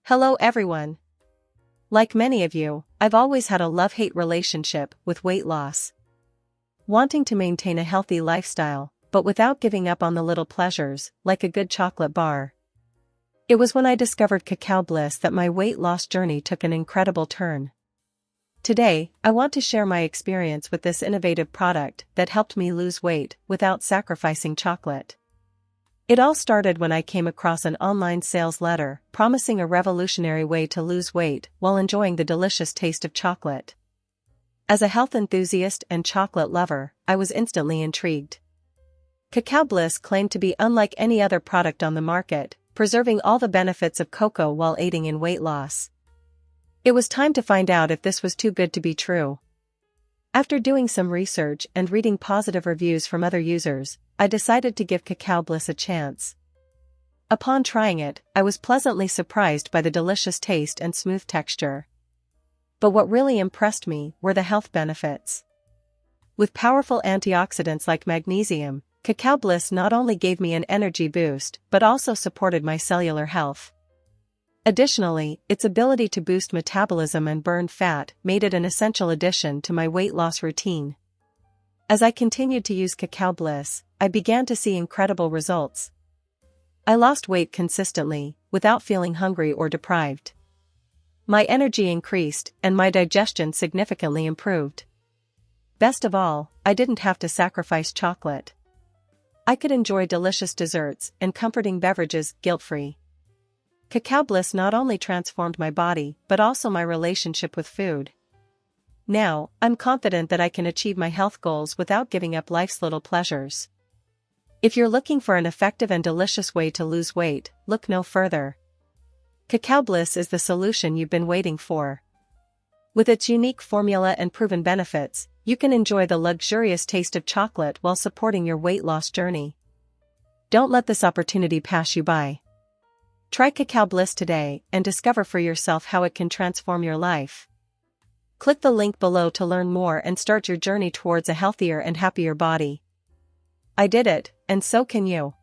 Hello everyone. Like many of you, I've always had a love-hate relationship with weight loss. Wanting to maintain a healthy lifestyle, but without giving up on the little pleasures, like a good chocolate bar. It was when I discovered Cacao Bliss that my weight loss journey took an incredible turn. Today, I want to share my experience with this innovative product that helped me lose weight without sacrificing chocolate. It all started when I came across an online sales letter promising a revolutionary way to lose weight while enjoying the delicious taste of chocolate. As a health enthusiast and chocolate lover, I was instantly intrigued. Cacao Bliss claimed to be unlike any other product on the market, preserving all the benefits of cocoa while aiding in weight loss. It was time to find out if this was too good to be true. After doing some research and reading positive reviews from other users, I decided to give Cacao Bliss a chance. Upon trying it, I was pleasantly surprised by the delicious taste and smooth texture. But what really impressed me were the health benefits. With powerful antioxidants like magnesium, Cacao Bliss not only gave me an energy boost but also supported my cellular health. Additionally, its ability to boost metabolism and burn fat made it an essential addition to my weight loss routine. As I continued to use Cacao Bliss, I began to see incredible results. I lost weight consistently, without feeling hungry or deprived. My energy increased, and my digestion significantly improved. Best of all, I didn't have to sacrifice chocolate. I could enjoy delicious desserts and comforting beverages guilt-free. Cacao Bliss not only transformed my body but also my relationship with food. Now, I'm confident that I can achieve my health goals without giving up life's little pleasures. If you're looking for an effective and delicious way to lose weight, look no further. Cacao Bliss is the solution you've been waiting for. With its unique formula and proven benefits, you can enjoy the luxurious taste of chocolate while supporting your weight loss journey. Don't let this opportunity pass you by. Try Cacao Bliss today and discover for yourself how it can transform your life. Click the link below to learn more and start your journey towards a healthier and happier body. I did it, and so can you.